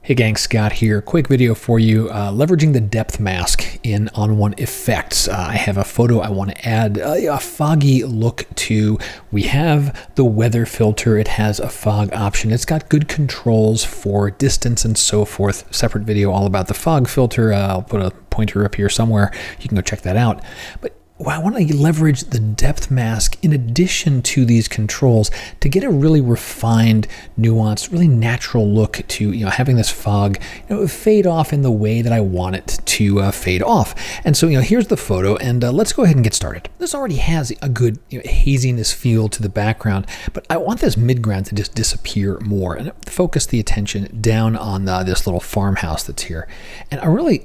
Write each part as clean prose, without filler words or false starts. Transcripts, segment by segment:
Hey gang, Scott here. Quick video for you, leveraging the depth mask in ON1 Effects. I have a photo I want to add a foggy look to. We have the weather filter. It has a fog option. It's got good controls for distance and so forth. Separate video all about the fog filter. I'll put a pointer up here somewhere. You can go check that out. But I want to leverage the depth mask in addition to these controls to get a really refined, nuanced, really natural look to having this fog fade off in the way that I want it to fade off. And so here's the photo, and let's go ahead and get started. This already has a good haziness feel to the background, but I want this midground to just disappear more and focus the attention down on this little farmhouse that's here. And I'm only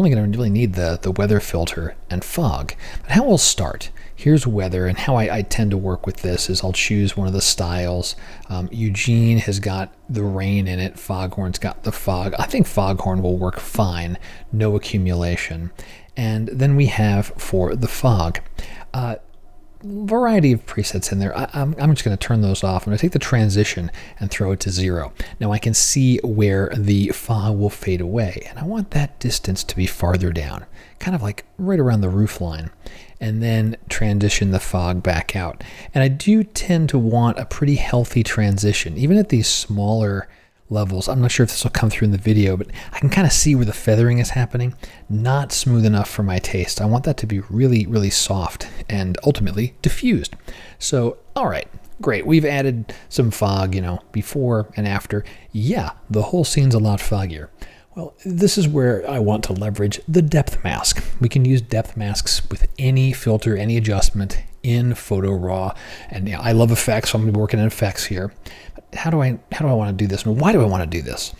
going to really need the weather filter and fog. But how we'll start, here's weather, and how I tend to work with this is I'll choose one of the styles. Eugene has got the rain in it, Foghorn's got the fog. I think Foghorn will work fine, no accumulation. And then we have for the fog, variety of presets in there. I'm just going to turn those off. I'm going to take the transition and throw it to 0. Now I can see where the fog will fade away, and I want that distance to be farther down, kind of like right around the roof line, and then transition the fog back out. And I do tend to want a pretty healthy transition, even at these smaller levels. I'm not sure if this will come through in the video, but I can kind of see where the feathering is happening. Not smooth enough for my taste. I want that to be really, really soft and ultimately diffused. So, all right, great. We've added some fog, before and after. Yeah, the whole scene's a lot foggier. Well, this is where I want to leverage the depth mask. We can use depth masks with any filter, any adjustment in Photo Raw. And I love effects, so I'm going to be working in effects here. But how do I want to do this? And why do I want to do this?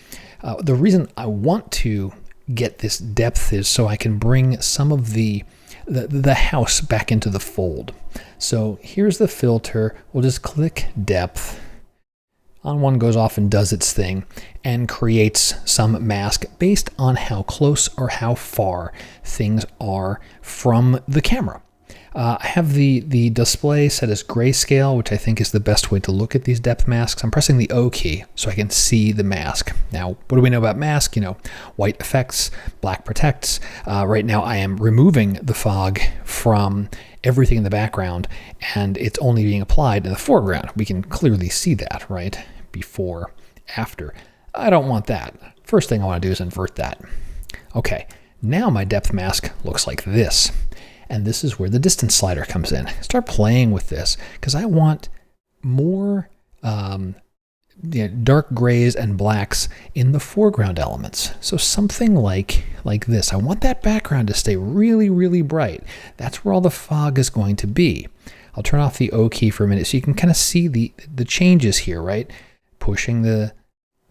The reason I want to get this depth is so I can bring some of the house back into the fold. So here's the filter. We'll just click depth. ON1 goes off and does its thing and creates some mask based on how close or how far things are from the camera. I have the display set as grayscale, which I think is the best way to look at these depth masks. I'm pressing the O key so I can see the mask. Now, what do we know about mask? White affects, black protects. Right now I am removing the fog from everything in the background, and it's only being applied in the foreground. We can clearly see that, right? Before, after. I don't want that. First thing I want to do is invert that. Okay, now my depth mask looks like this. And this is where the distance slider comes in. Start playing with this because I want more dark grays and blacks in the foreground elements. So something like this. I want that background to stay really, really bright. That's where all the fog is going to be. I'll turn off the O key for a minute so you can kind of see the changes here, right? Pushing the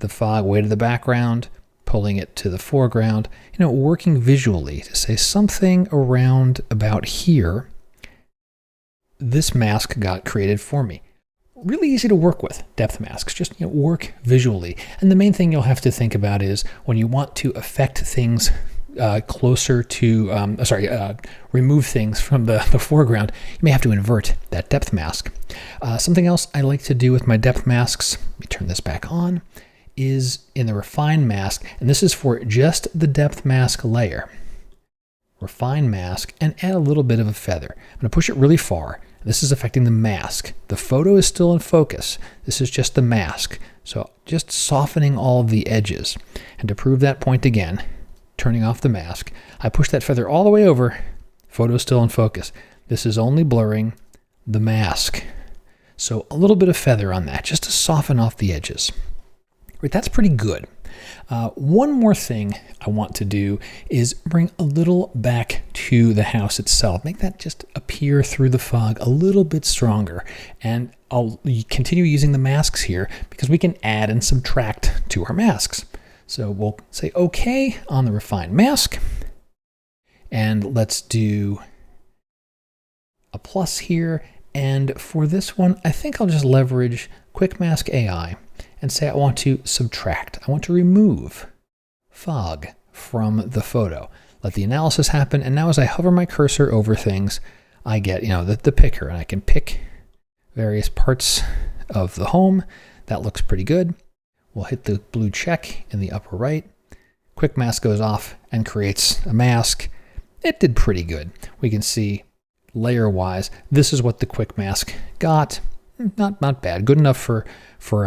fog way to the background, pulling it to the foreground, working visually to say something around about here. This mask got created for me. Really easy to work with, depth masks, just work visually. And the main thing you'll have to think about is when you want to affect things closer to, remove things from the foreground, you may have to invert that depth mask. Something else I like to do with my depth masks, let me turn this back on, is in the refine mask, and this is for just the depth mask layer. Refine mask and add a little bit of a feather. I'm going to push it really far. This is affecting the mask. The photo is still in focus. This is just the mask. So just softening all of the edges. And to prove that point again, turning off the mask, I push that feather all the way over. Photo is still in focus. This is only blurring the mask. So a little bit of feather on that just to soften off the edges. Right, that's pretty good. One more thing I want to do is bring a little back to the house itself. Make that just appear through the fog a little bit stronger. And I'll continue using the masks here because we can add and subtract to our masks. So we'll say OK on the refined mask. And let's do a plus here. And for this one, I think I'll just leverage Quick Mask AI and say I want to subtract. I want to remove fog from the photo. Let the analysis happen, and now as I hover my cursor over things, I get the picker, and I can pick various parts of the home. That looks pretty good. We'll hit the blue check in the upper right. Quick mask goes off and creates a mask. It did pretty good. We can see layer-wise, this is what the quick mask got. Not bad. Good enough for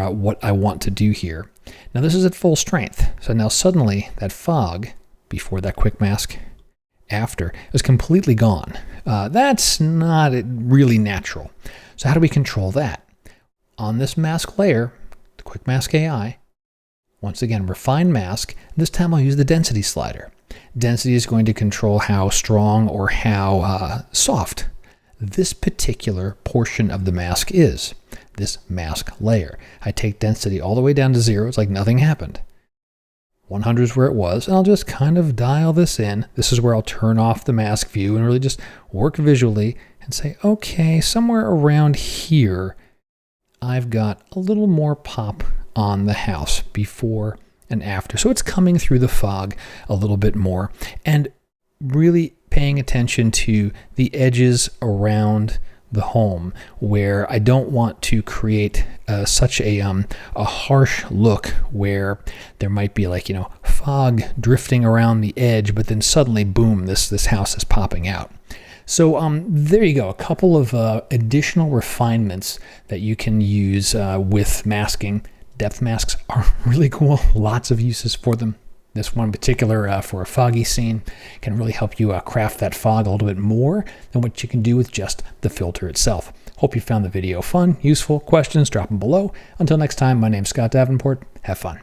what I want to do here. Now this is at full strength. So now suddenly that fog before that quick mask, after, is completely gone. That's not really natural. So how do we control that? On this mask layer, the quick mask AI, once again, refine mask. This time I'll use the density slider. Density is going to control how strong or how soft this particular portion of the mask is, this mask layer. I take density all the way down to 0. It's like nothing happened. 100 is where it was, and I'll just kind of dial this in. This is where I'll turn off the mask view and really just work visually and say, okay, somewhere around here, I've got a little more pop on the house before and after. So it's coming through the fog a little bit more and really paying attention to the edges around the home where I don't want to create such a harsh look where there might be like, fog drifting around the edge, but then suddenly, boom, this house is popping out. So there you go, a couple of additional refinements that you can use with masking. Depth masks are really cool, lots of uses for them. This one in particular for a foggy scene can really help you craft that fog a little bit more than what you can do with just the filter itself. Hope you found the video fun, useful. Questions, drop them below. Until next time, my name's Scott Davenport. Have fun.